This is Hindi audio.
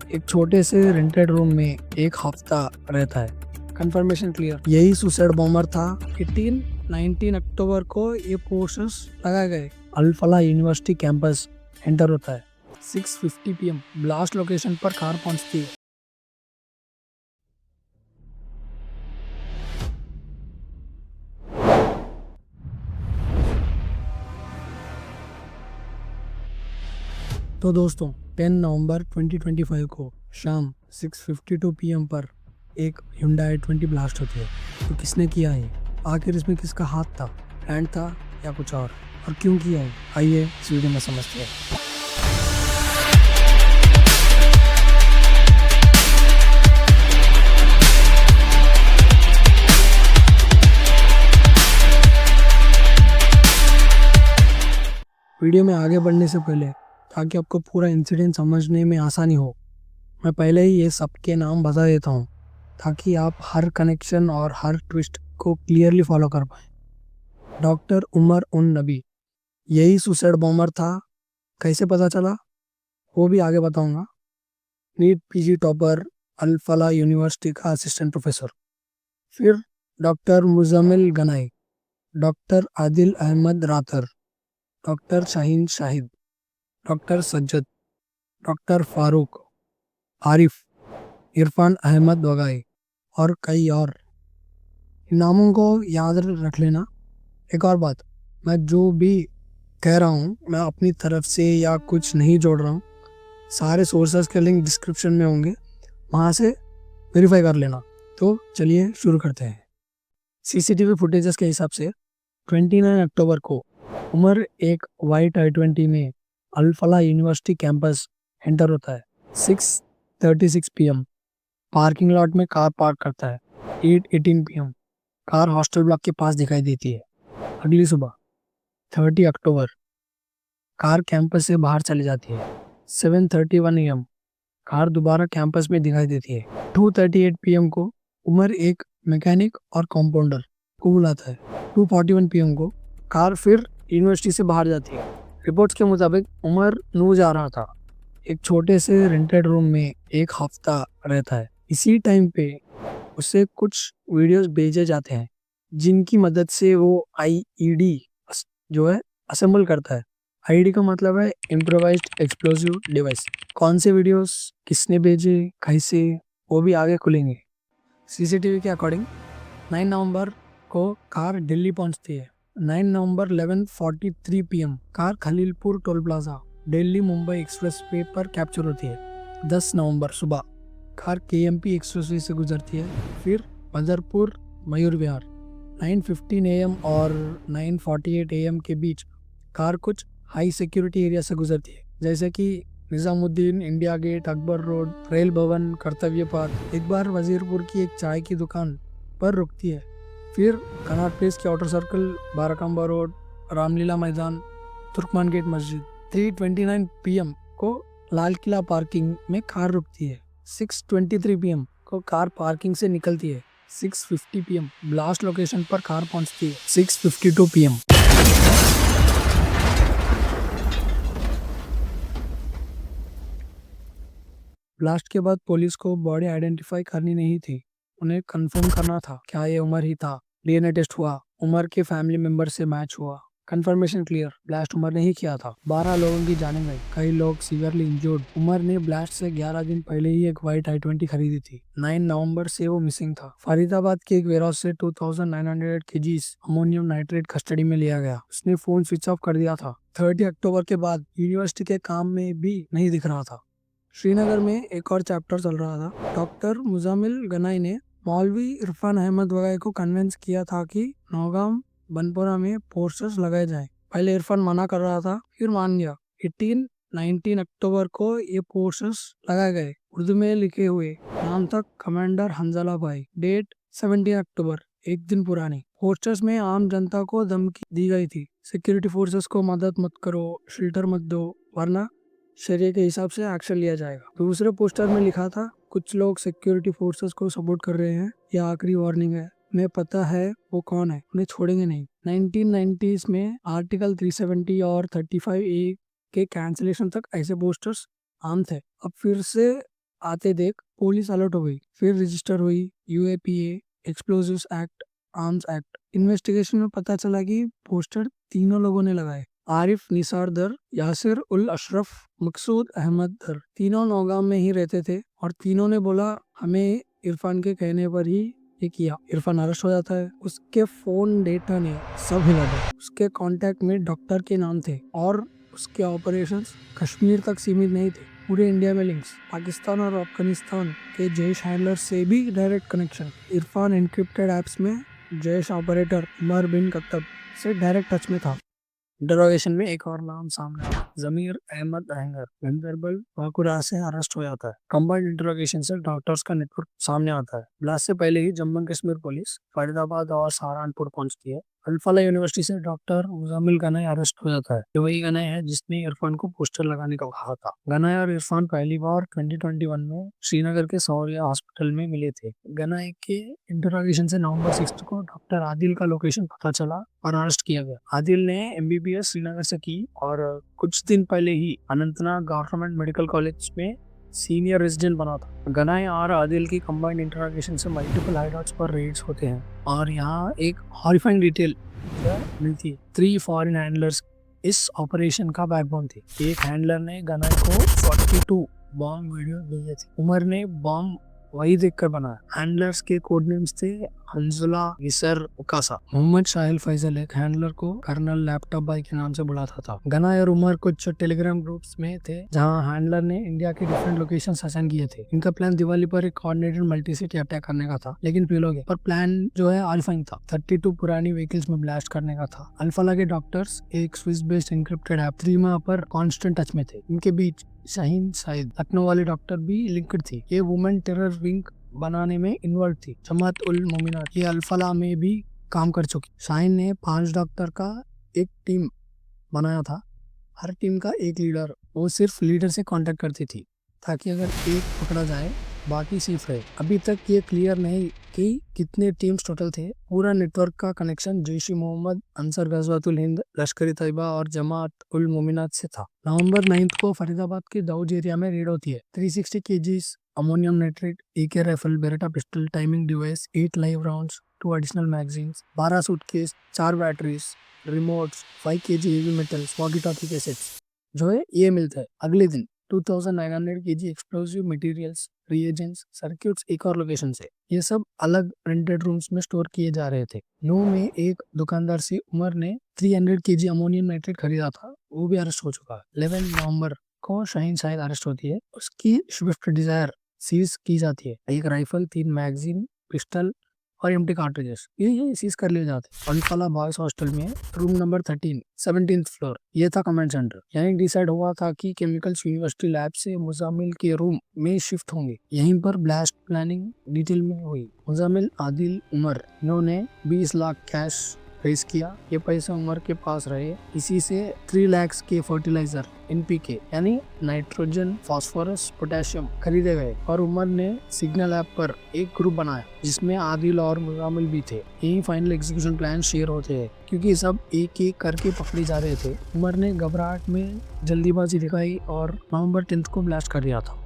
एक छोटे से रेंटेड रूम में एक हफ्ता रहता है। कंफर्मेशन क्लियर, यही सुसाइड बॉम्बर था। 19 अक्टूबर को ये पोस्टर्स लगाए गए। अल फलाह यूनिवर्सिटी कैंपस एंटर होता है। 6:50 PM ब्लास्ट लोकेशन पर कार पहुंचती है। तो दोस्तों 10 नवंबर 2025 को शाम 6:52 PM पर एक Hyundai i20 ब्लास्ट होती है। तो किसने किया है? आखिर इसमें किसका हाथ था? हैंड था या कुछ और क्यों किया है? आइए इस वीडियो में समझते हैं। वीडियो में आगे बढ़ने से पहले ताकि आपको पूरा इंसिडेंट समझने में आसानी हो, मैं पहले ही ये सबके नाम बता देता हूँ ताकि आप हर कनेक्शन और हर ट्विस्ट को क्लियरली फॉलो कर पाए। डॉक्टर उमर उन नबी, यही सुसाइड बॉम्बर था। कैसे पता चला वो भी आगे बताऊंगा। NEET PG topper, Al Falah university का असिस्टेंट प्रोफेसर। फिर doctor Muzammil Ganai, doctor Adil Ahmad Rather, doctor Shaheen Shahid, doctor Sajjad, doctor Farooq, Arif, Irfan Ahmad Wagay और कई और। इन नामों को याद रख लेना। एक और बात, मैं जो भी कह रहा हूँ मैं अपनी तरफ से या कुछ नहीं जोड़ रहा हूँ। सारे सोर्सेस के लिंक डिस्क्रिप्शन में होंगे, वहाँ से वेरीफाई कर लेना। तो चलिए शुरू करते हैं। CCTV फुटेजेस के हिसाब से 29 अक्टूबर को उमर एक वाइट i20 में अल फलाह यूनिवर्सिटी कैंपस एंटर होता है। 6:36 PM पार्किंग लॉट में कार पार्क करता है। 8:18 PM कार हॉस्टल ब्लॉक के पास दिखाई देती है। अगली सुबह 30 अक्टूबर कार कैंपस से बाहर चली जाती है। 7:31 AM कार दोबारा कैंपस में दिखाई देती है। 2:38 PM को उमर एक मैकेनिक और कंपाउंडर को बुलाता है। 2:41 PM को कार फिर यूनिवर्सिटी से बाहर जाती है। रिपोर्ट्स के मुताबिक उमर नू जा रहा था। एक छोटे से रेंटेड रूम में एक हफ्ता रहता है। इसी टाइम पे उसे कुछ वीडियोस भेजे जाते हैं जिनकी मदद से वो IED जो है असेंबल करता है। IED का मतलब है इम्प्रोवाइज्ड एक्सप्लोसिव डिवाइस। कौन से वीडियोस किसने भेजे, कैसे, वो भी आगे खुलेंगे। CCTV के अकॉर्डिंग 9 नवंबर को कार दिल्ली पहुंचती है। 9 नवंबर 11:43 PM car Khalilpur toll plaza Delhi Mumbai expressway पर कैप्चर होती है। 10 नवंबर सुबह कार KMP एक्सप्रेसवे से गुजरती है। फिर बदरपुर मयूर विहार 9:15 AM और 9:48 AM के बीच कार कुछ हाई सिक्योरिटी एरिया से गुजरती है, जैसे कि Nizamuddin, India gate, Akbar road, rail Bhavan, Kartavya park. एक बार वजीरपुर की एक चाय की दुकान पर रुकती है। फिर कनॉट प्लेस के आउटर सर्कल, बाराकंबा रोड, रामलीला मैदान, तुर्कमान गेट मस्जिद। 3:29 PM को लाल किला पार्किंग में कार रुकती है। 6:23 PM को कार पार्किंग से निकलती है। 6:50 PM ब्लास्ट लोकेशन पर कार पहुंचती है। 6:52 PM ब्लास्ट के बाद पुलिस को बॉडी आइडेंटिफाई करनी नहीं थी, उन्हें कंफर्म करना था क्या ये उमर ही था। DNA टेस्ट हुआ, उमर के फैमिली मेंबर से मैच हुआ। कंफर्मेशन क्लियर, ब्लास्ट उमर ने ही किया था। 12 लोगों की जानें गई, कई लोग सीवियरली इंजर्ड। उमर ने ब्लास्ट से 11 दिन पहले ही एक वाइट i20 खरीदी थी। 9 नवंबर से वो मिसिंग था। फरीदाबाद के एक वेयरहाउस से 2900 kgs अमोनियम नाइट्रेट कस्टडी में लिया गया। उसने फोन स्विच ऑफ कर दिया था। 30 अक्टूबर के बाद यूनिवर्सिटी के काम में भी नहीं दिख रहा था। श्रीनगर में एक और चैप्टर चल रहा था। डॉक्टर मुजम्मिल गनाई ने मौलवी इरफान अहमद वगाई को कन्विंस किया था कि नौगाम बनपुरा में पोस्टर्स लगाए जाएं। पहले इरफान मना कर रहा था, फिर मान गया। 19 अक्टूबर को ये पोस्टर्स लगाए गए। उर्दू में लिखे हुए, नाम तक कमांडर हंजला भाई। डेट 17 अक्टूबर, एक दिन पुरानी। पोस्टर्स में आम जनता को धमकी दी गई थी, सिक्योरिटी फोर्सेस को मदद मत करो, शेल्टर मत दो, वरना शरीय के हिसाब से एक्शन लिया जाएगा। दूसरे पोस्टर में लिखा था, कुछ लोग सिक्योरिटी फोर्सेस को सपोर्ट कर रहे हैं, यह आखिरी वार्निंग है, मैं पता है वो कौन है, उन्हें छोड़ेंगे नहीं। 1990s में आर्टिकल 370 और 35A के कैंसिलेशन तक ऐसे पोस्टर्स आम थे। अब फिर से आते देख पुलिस अलर्ट हो गई। फिर रजिस्टर हुई UAPA, explosives act, arms act. Investigation में पता चला कि पोस्टर तीनों लोगों ने लगाए, आरिफ निसार दर, यासिर उल अशरफ, मकसूद अहमद दर। तीनों नौगाम में ही रहते थे और तीनों ने बोला हमें इरफान के कहने पर ही ये किया। इरफान अरेस्ट हो जाता है, उसके फोन डेटा ने सब हिला दिया। उसके कांटेक्ट में डॉक्टर के नाम थे और उसके ऑपरेशंस कश्मीर तक सीमित नहीं थे, पूरे इंडिया में लिंक्स, पाकिस्तान और अफगानिस्तान के जैश हैंडलर से भी direct connection. Irfan encrypted apps में जैश ऑपरेटर उमर बिन कत्तब से डायरेक्ट टच में था। इंटरोगेशन में एक और नाम सामने आया, जमीर अहमद अहंगर, गंदरबल बांकुरा से अरेस्ट हो जाता है। कंबाइंड इंटरोगेशन से डॉक्टर्स का नेटवर्क सामने आता है। ब्लास्ट से पहले ही जम्मू कश्मीर पुलिस फरीदाबाद और सहारनपुर पहुंचती है। अल्फाला यूनिवर्सिटी से डॉक्टर मुजामिल गनाई अरेस्ट हो जाता है। ये वही गनाई है जिसने इरफान को पोस्टर लगाने का कहा था। गनाई और इरफान पहली बार 2021 में श्रीनगर के सौरिया हॉस्पिटल में मिले थे। गनाई के इंटरोगेशन से नवंबर 6 को डॉक्टर आदिल का लोकेशन पता चला और अरेस्ट किया गया। आदिल ने एमबीबीएस श्रीनगर से की और कुछ दिन पहले ही अनंतनाग गवर्नमेंट मेडिकल कॉलेज में सीनियर रेजिडेंट बना था। गनाई और आदिल की कंबाइंड इंटरोगेशन से मल्टीपल हाइडआउट्स पर रेड्स होते हैं और यहाँ एक हॉरिफाइंग डिटेल मिलती है। 3 फॉरेन हैंडलर्स इस ऑपरेशन का बैकबोन थे। एक हैंडलर ने गनाई को 42 बॉम्ब वीडियो भेजे थे। उमर ने बॉम्ब वही देखकर बनाया। हैंडलर्स के कोड नेम्स थे हंजुला, विसर, उकासा। मोहम्मद शाहिल फैजल एक हैंडलर को कर्नल लैपटॉप भाई के नाम से बुलाता था। गनाई और उमर कुछ टेलीग्राम ग्रुप्स में थे जहां हैंडलर ने इंडिया के डिफरेंट लोकेशंस असाइन किए थे। इनका प्लान दिवाली पर एक कोऑर्डिनेटेड मल्टी सिटी अटैक करने का था, लेकिन फेल हो गया। पर प्लान जो है हॉरिफाइंग था। 32 पुरानी व्हीकल्स में ब्लास्ट करने का था। अल्फाला के डॉक्टर्स एक स्विस बेस्ड एनक्रिप्टेड ऐप त्रीमा पर कॉन्स्टेंट टच में थे। इनके बीच शाहीन साइद, लखनऊ वाली डॉक्टर भी लिंक्ड थी। ये वुमेन टेरर विंग बनाने में इन्वॉल्व थी। जमात उल मोमिनात ये अल्फाला में भी काम कर चुकी। शाहीन ने 5 डॉक्टर का एक टीम बनाया था। हर टीम का एक लीडर, वो सिर्फ लीडर से कांटेक्ट करती थी ताकि अगर एक पकड़ा जाए बाकी सेफ रहे। अभी तक ये क्लियर नहीं कि कितने टीम्स टोटल थे। पूरा नेटवर्क का कनेक्शन जैश ए मोहम्मद, अंसर गज़वातुल हिंद, लश्कर ए तैयबा और जमात उल मोमिनात से था। नवंबर 9 को फरीदाबाद के दाऊद एरिया में रेड होती है। 360 KGs ammonium nitrate, AK rifle, Beretta pistol, timing device, 8 live rounds, 2 additional magazines, 12 suitcase, 4 batteries, remotes, 5 kg heavy metals, walkie talkie cassettes जो है ये मिलता है। अगले दिन 2900 kg explosive materials, reagents, circuits एक और लोकेशन से। ये सब अलग रेंटेड रूम्स में स्टोर किए जा रहे थे। 9 में एक दुकानदार से उमर ने 300 kg अमोनियम नाइट्रेट खरीदा था, वो भी अरेस्ट हो चुका है। 11 नवंबर को शाहीन शायद अरेस्ट होती है। उसकी स्विफ्ट डिजायर सीज की जाती है। एक राइफल, 3 मैगजीन, पिस्टल और एम्प्टी कार्ट्रिजेस ये सीज कर लिए जाते। अल्फाला बॉयज हॉस्टल में रूम नंबर 13, 17th फ्लोर, ये था कमांड सेंटर। यहीं डिसाइड हुआ था कि केमिकल्स यूनिवर्सिटी लैब से मुजामिल के रूम में शिफ्ट होंगे। यहीं पर ब्लास्ट प्लानिंग डिटेल में हुई। मुजामिल, आदिल, उमर इन्होंने 20 लाख कैश रेज किया। ये पैसा उमर के पास रहे। इसी से 3 लाख के फर्टिलाइजर NPK यानी नाइट्रोजन, फास्फोरस, पोटेशियम खरीदे गए और उमर ने सिग्नल ऐप पर एक ग्रुप बनाया जिसमें आदिल और मुजामिल भी थे। यही फाइनल एग्जीक्यूशन प्लान शेयर होते हैं क्योंकि सब एक एक करके पकड़े जा रहे थे। उमर ने घबराहट में जल्दीबाजी दिखाई और नवंबर 10 को ब्लास्ट कर दिया था।